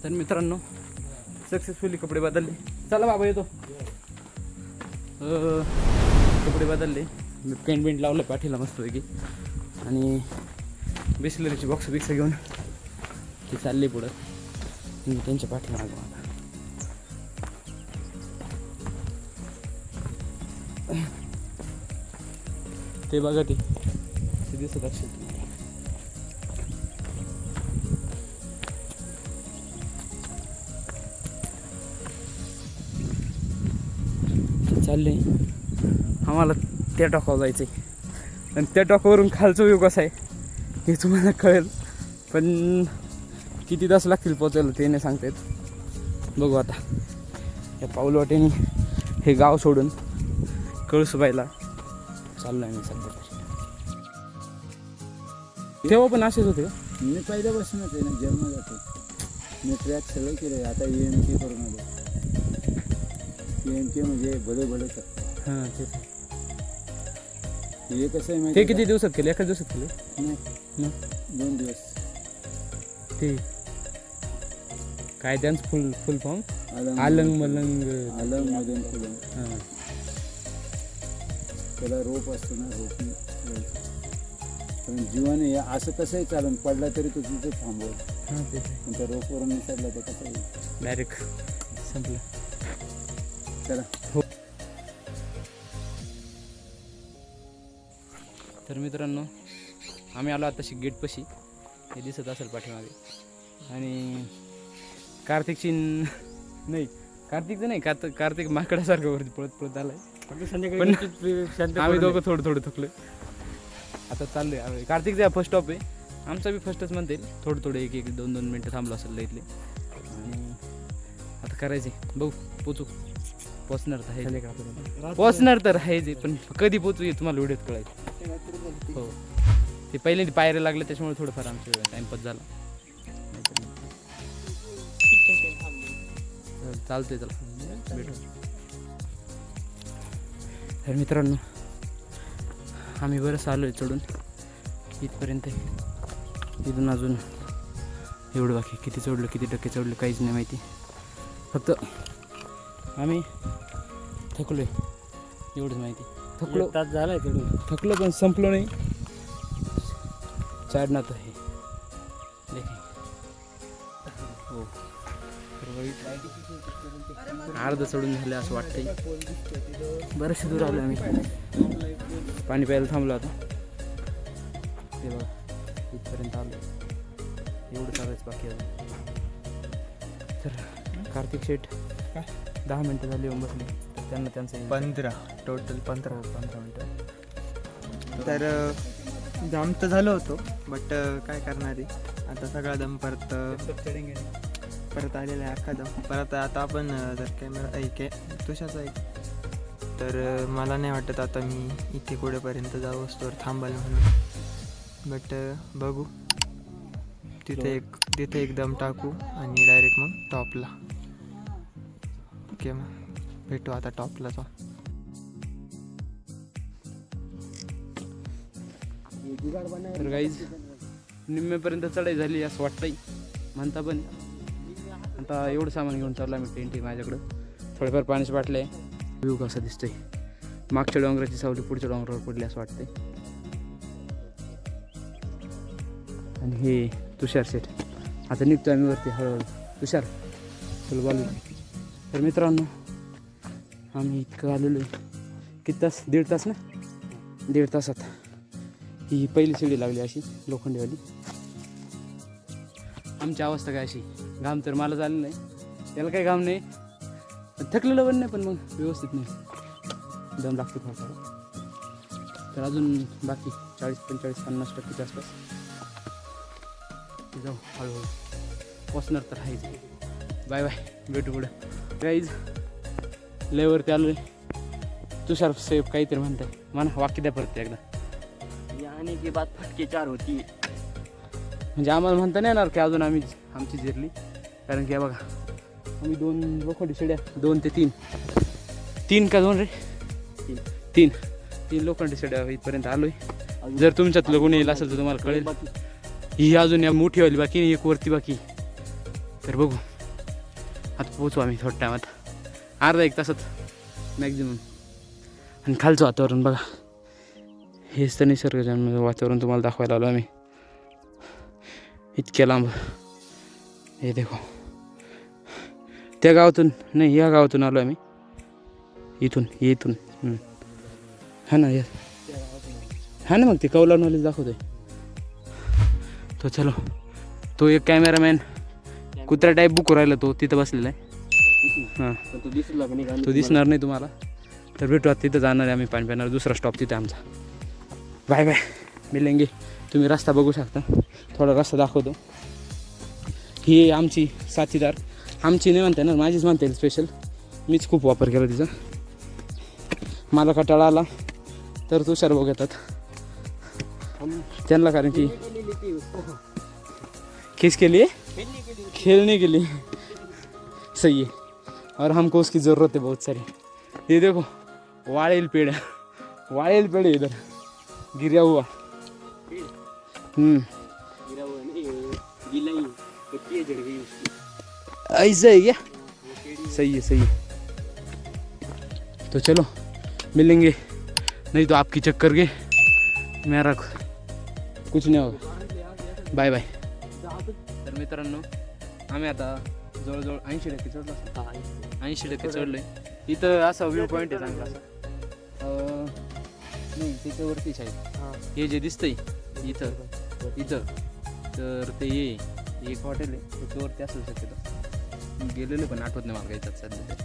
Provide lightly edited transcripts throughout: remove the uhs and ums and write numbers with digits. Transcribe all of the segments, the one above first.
तर मित्रांनो सक्सेसफुली कपडे बदलले. चला बाबा येतो. कपडे बदलले, मी पेंट लावलं पाठीला मस्तपैकी आणि बिस्लरीची बॉक्स घेऊन ती चालली पुढं. मी त्यांच्या पाठीला मागं मला ते बघा ते दिसत असेल. चालले आम्हाला त्या टॉकावर जायचं आहे आणि त्या टॉकावरून खालचा व्ह्यू कसा आहे हे तुम्हाला कळेल, पण किती तास लागतील पोचायला ते नाही सांगता येत. बघू आता या पाऊलवाटेने हे गाव सोडून कळसुबाईला चाललो आहे मी सध्या. तेव्हा पण असेच होते का? मी पहिल्यापासूनच आहे ना, जन्म जातो मी ट्रॅक सगळं केलं. आता EMT करून आलो. EMT म्हणजे भले करतात. हां ते हे कसं आहे ते माहिती किती दिवसात केले? एकाच दिवसात केले? नाही, 2 दिवस. ते काय त्यांचं फुल फॉर्म? अलंग आलंग मलंग. मदन फुलं. हां त्याला रोप असतो ना, रोपने करायचं. पण जीवन हे असं कसंही चालन, पडला तरी तो तिथे थांबवल. हां ते पण त्या रोपवरून निसरला तर कसं होईल? डायरेक्ट संपलं. चला. हो. तर मित्रांनो आम्ही आलो आताशी गेटपाशी, हे दिसत असेल पाठीमागे. आणि कार्तिकची नाही, कार्तिकचं नाही, कार्तिक माकडासारखं वरती पळत आलाय. पण आम्ही दोघं थोडं थकलोय. आता चाललोय आम्ही. कार्तिकचा फर्स्ट स्टॉप आहे, आमचा बी फर्स्टच म्हणता येईल. थोडं 1-2 मिनटं थांबलो असेल लईतले. आणि आता करायचे बघू, पोचणार तर आहे जे, पण कधी पोचू हे तुम्हाला व्हिडिओत कळायचं. हो, ते पहिल्यांदा पायऱ्या लागले त्याच्यामुळे थोडंफार आमचं टाइमपास झाला. चालतंय, चला भेटू. तर मित्रांनो आम्ही बरंच आलो आहे चढून इथपर्यंत. इथून अजून एवढं बाकी, किती चढलं किती टक्के चढलं काहीच नाही माहिती. फक्त आम्ही थकलो आहे एवढंच माहिती. थकलो तास झालाय चढून. थकलो पण संपलो नाही. चढणार तर आहे हो. अर्ध चढून झालं असं वाटतंय. बरेचसे दूर आलो आम्ही. पाणी प्यायला थांबलो आता. ते बघा इथपर्यंत आलो. एवढं चालायचं बाकी अजून. तर कार्तिक शेठ 10 मिनटं झाली येऊन बसले. तर त्यांना त्यांचं 15 मिनटं. तर जाम तर झालं होतं, बट काय करणार आहे आता, सगळा दम परत आलेला आहे अख्खा दम. परत आता आपण जर कॅमेरा तुषाचा तर मला नाही वाटत आता मी इथे कुठेपर्यंत जाऊ असतो थांबाल म्हणून. बट बघू, तिथे एक दम टाकू आणि डायरेक्ट मग टॉपला. ओके, मग भेटू आता टॉपला जाऊ. तर गाईज निम्म्यापर्यंत चढाई झाली असं वाटतंय म्हणता. पण आता एवढं सामान घेऊन चाललं आम्ही. टेंट माझ्याकडं, थोडेफार पाण्याची बाटले. व्ह्यू कसा दिसतोय, मागच्या डोंगराची सावली पुढच्या डोंगरावर पडली असं वाटतंय. आणि हे तुषार शेठ. आता निघतो आम्ही वरती हळूहळू. तुषार तुला बोलू. तर मित्रांनो आम्ही इतकं आलेलो आहे. किती तास? 1.5 तास ना. 1.5 तासात ही पहिली शिडी लागली अशी लोखंडीवाली. आमची अवस्था काय अशी, घाम तर मला झालं नाही, त्याला काही घाम नाही, थकलेलं पण नाही, पण मग व्यवस्थित नाही, दम लागतो थोडा. तर अजून बाकी 40-45-50% आसपास जाऊ हळूहळू. पोचणार तर आहेच. बाय बाय, भेटू पुढं. गाईज लेवरती आलो आहे. तुषार सेफ काहीतरी म्हणताय, म्हणा वाक्य द्या परत एकदा. यानी की बात फटके 4 होती. म्हणजे आम्हाला म्हणता नाही येणार की अजून आमची जिरली. कारण की बघा आम्ही 2 लोखंडी शिड्या, 2 ते 3 का 2 रे 3 लोखंडी शिड्या इथपर्यंत आलोय. जर तुमच्यातलं कोणी येईल असेल तर तुम्हाला कळेल. ही अजून या मोठीवाली बाकी, एक वरती बाकी. तर बघू आता पोचू आम्ही थोड्या टायमात, अर्धा एक तासात मॅक्झिमम. आणि खालचं वातावरण बघा, हेच तर निसर्गजन्य वातावरण तुम्हाला दाखवायला आलो आम्ही इतक्या लांब. हे देखो, त्या गावातून नाही या गावातून आलो आम्ही, इथून हा ना, हा ना, मग ते कौलार नॉलेज दाखवतोय तो. चलो, तो एक कॅमेरामॅन कुत्रा टाईप बुक राहिला, तो तिथं बसलेला आहे. हां, तो दिसणार नाही तुम्हाला. तर भेटू आता, तिथं जाणार आहे आम्ही पाणी पिणार. दुसरा स्टॉप तिथे आमचा. बाय बाय, मिलेंगे. तुम्ही रस्ता बघू शकता, थोडा रस्ता दाखवतो. ही आमची साथीदार, आमची नाही म्हणता ना, माझीच म्हणता येईल स्पेशल. मीच खूप वापर केला तिचा. मला कंटाळा आला तर तुषार भाऊ घेतात त्यांना, कारण की किसके लिए खेलने के लिए सही है, और हमको उसकी ज़रूरत है बहुत सारी. ये देखो, वाड़ेल पेड़ इधर गिरा हुआ. ऐसा है क्या? सही है. तो चलो मिलेंगे, नहीं तो आपकी चक्कर के मेरा कुछ नहीं होगा. Bye bye. तर मित्रांनो, आम्ही आता जवळजवळ 80% चढलो. 80% चढलोय. इथं असा व्ह्यू पॉईंट आहे चांगला असा. नाही, त्याच्यावरतीच आहे. हे जे दिसतंय इथं तर ते एक हॉटेल आहे, त्याच्यावरती असू शक्यतो. गेलेलो पण आठवत नाही मला काही सध्या.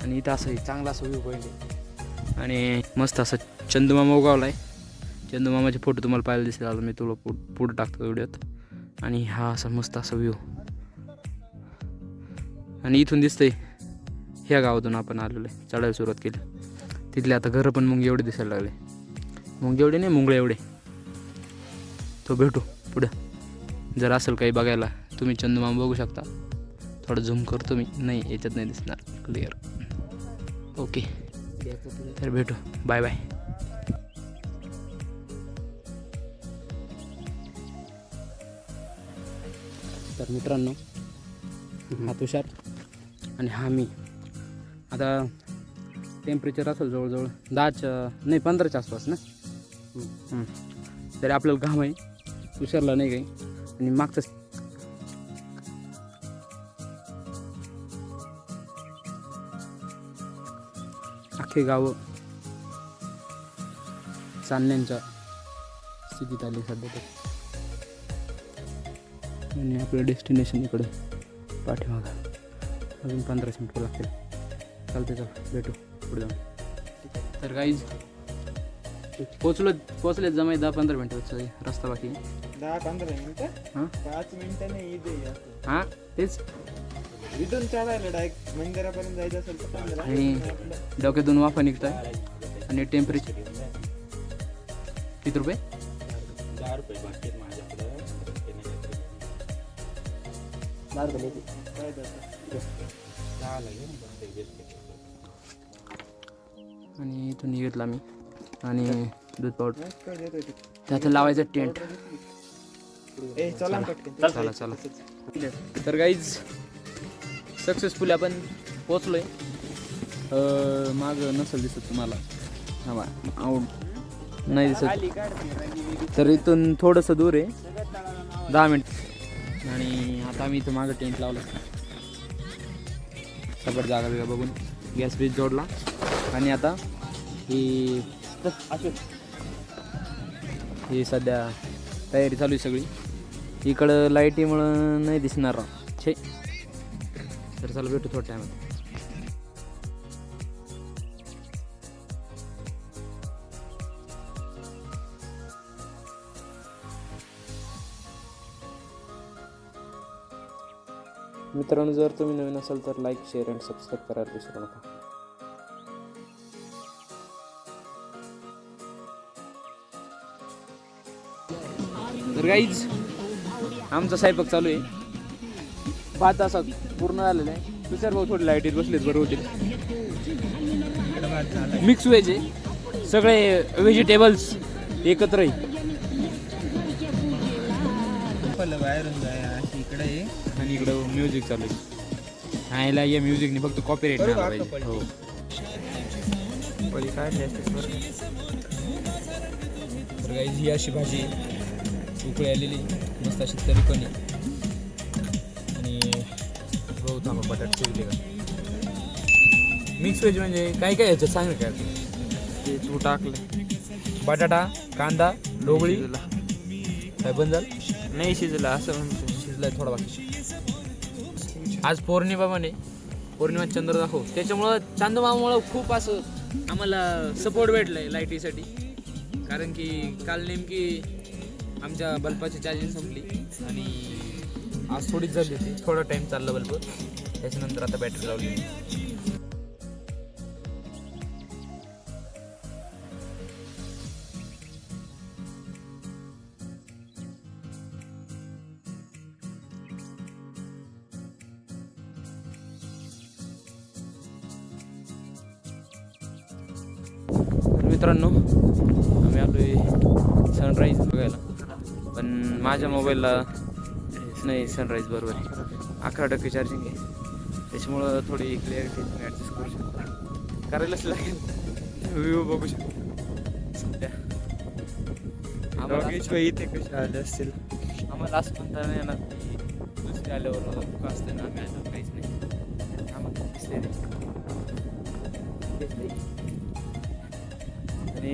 आणि इथं असं चांगला असं व्ह्यू पॉईंट आहे. आणि मस्त असं चंदमामा उगावला आहे. चंदमामाचे फोटो तुम्हाला पाहायला दिसेल, आता मी तुला पुढं टाकतो व्हिडिओत. आणि हा असा मस्त असा व्ह्यू. आणि इथून दिसतंय ह्या गावातून आपण आलेलो आहे, चढायला सुरुवात केली. तिथले आता घरं पण मुंगे एवढे दिसायला लागले. मुंगे एवढे नाही, मुंगळे एवढे. तो भेटू पुढं. जर असेल काही बघायला, तुम्ही चंदमामा बघू शकता. थोडं झूम करतो मी. नाही, याच्यात नाही दिसणार क्लिअर. ओके, तर भेटू. Bye bye. तर मित्रांनो, हा तुषार आणि हा मी. आता टेम्परेचर असेल जवळजवळ 15च्या आसपास ना. तरी आपल्याला घाम आहे, तुषारला नाही काही. आणि मागचं अख्खे गावं चालण्यांच्या स्थितीत आली सध्या तर. आणि आपलं डेस्टिनेशन इकडे पाठीमागं. अजून 15 मिनिटं लागतील. चालते, भेटू पुढे जाऊन. तर गाईज पोचले जमाय 10-15 मिनिटं रस्ता बाकी. 10-15 मिनिटं. हां, 5 मिनिटं नाही इथे. हां तेच. इथून चढायला डायरेक्ट मंदिरापर्यंत जायचं असेल तर 15. आणि डोक्यातून वाफा निघताय. आणि टेम्परेचर किती रुपये? 10 रुपये बाकी माझ्याकडे. आणि इथून निघितला आम्ही. आणि दूध पावडर त्यात लावायचं टेंट. चला. तर गाईज सक्सेसफुली आपण पोचलोय. मागं नसेल दिसत तुम्हाला, नाही दिसत. तर इथून थोडंसं दूर आहे, 10 मिनिट. आणि आता आम्ही इथं मागं टेंट लावलं. सगळं जागा बिगा बघून गॅस बीज जोडला. आणि आता ही सध्या तयारी चालू आहे सगळी. इकडं लाईटीमुळं नाही दिसणार छे. तर चला भेटू थोड्या टायमात. मित्रांनो, जर तुम्ही नवीन असाल तर लाईक, शेअर अँड सबस्क्राईब करायला विसरू नका. तर गाईज आमचा स्वयंपाक चालू आहे. भात असा पूर्ण झालेला आहे. तुषार भाऊ थोडी लाईटीत बसलेत, बरं होतील. मिक्स व्हेज आहे, सगळे व्हेजिटेबल्स एकत्र आहे. दाखवलं बाहेरून जाय अशी इकडे आहे. आणि इकडं म्युझिक चालू आहे. आयला या म्युझिकने फक्त कॉपीराईट नाही आला पाहिजे. हो पळी काढली असते बरं. तर काही ही अशी भाजी उकळी आलेली मस्त अशी तरी पण आणि गहू थांबा बटाटे ठेवले का मिक्स व्हेज म्हणजे काय काय याच्यात सांग ना काय ते तू टाकलं बटाटा कांदा ढोबळी शिजला. काय बंद झालं नाही शिजला असं म्हणतो. शिजलाय थोडा बाकी. आज पौर्णिमा म्हणे पौर्णिमा चंद्र दाखव त्याच्यामुळं चांदमामुळं खूप असं आम्हाला सपोर्ट भेटलाय लाईटीसाठी. कारण की काल नेमकी आमच्या बल्बाची चार्जिंग संपली आणि आज थोडीच झाली होती. थोडा टाईम चालला बल्ब त्याच्यानंतर आता बॅटरी लावली. मित्रांनो आम्ही आलो आहे सनराईज बघायला पण माझ्या मोबाईलला नाही सनराईज बरोबर आहे 11% चार्जिंग आहे त्याच्यामुळं थोडी क्लिअरिटी तुम्ही ॲडजस्ट करू शकता करायलाच लागेल. व्ह्यू बघू शकता सध्या आम्हाला इथे कसे आले असतील. आम्हाला असं म्हणता नाही येणार की दुसरी आल्यावर दुःख असतं ना आम्ही आल्यावर काहीच नाही आम्हाला दिसले नाही. आणि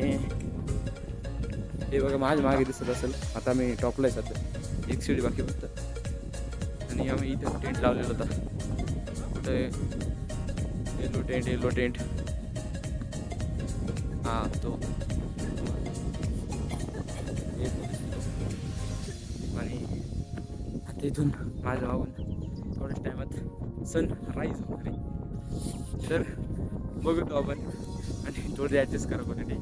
हे बघा माझ्या मागे दिसत असेल आता मी टॉपला आहे सध्या एक शिडी बाकी फक्त आणि आम्ही इथे टेंट लावलेला होता कुठे येलो टेंट हां तो आणि आता इथून माझ्या मागून थोड्याच टायमात सन राईज होणार आहे तर बघतो आपण आणि थोडे ॲडजस्ट करा क्वालिटी.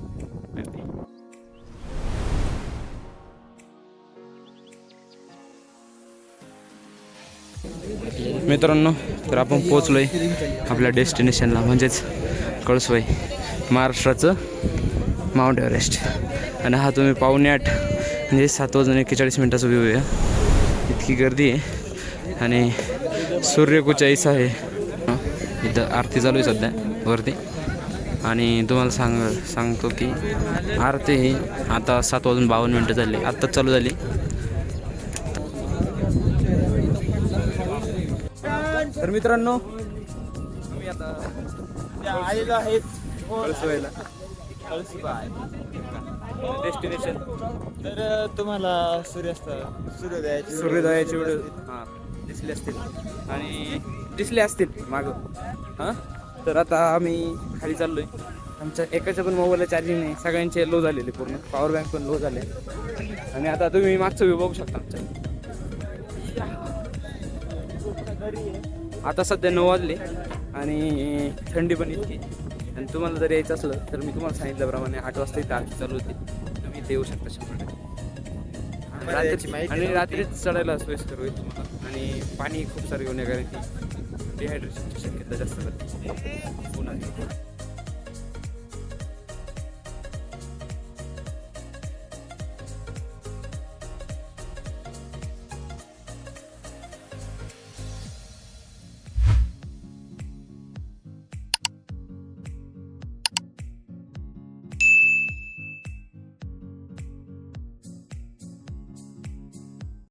मित्रांनो तर आपण पोचलोय आपल्या डेस्टिनेशनला म्हणजेच कळसुबाई महाराष्ट्राचं माउंट एव्हरेस्ट. आणि हा तुम्ही 7:45 म्हणजे 7:41 व्ह्यू आहे. इतकी गर्दी आहे आणि सूर्य कुछ ऐसा आहे. इथं आरती चालू आहे सध्या वरती आणि तुम्हाला सांगतो की आरती ही आता 7:52 झाली आत्ताच चालू झाली. तर मित्रांनो आम्ही आता आलेलो आहेत कळसुबाईला डेस्टिनेशन. तर तुम्हाला सूर्योदयाचे व्हिडिओ हां दिसले असतील मागं हां. तर आता आम्ही खाली चाललोय. आमच्या एकाच्या पण मोबाईलला चार्जिंग नाही सगळ्यांचे लो झालेले पूर्ण पॉवर बँक पण लो झाले आणि आता तुम्ही मागचं व्ह्यू बघू शकता आमच्या. आता सध्या 9 वाजले आणि थंडी पण इतकी आणि तुम्हाला जर यायचं असलं तर मी तुम्हाला सांगितल्याप्रमाणे 8 वाजता इथे आरती चालू होती तुम्ही इथे येऊ शकता 100%. आणि रात्रीच चढायला सोयीस्कर होईल तुम्हाला आणि पाणी खूप सारं घेऊन या कारण की डिहायड्रेशनची शक्यता जास्त राहते.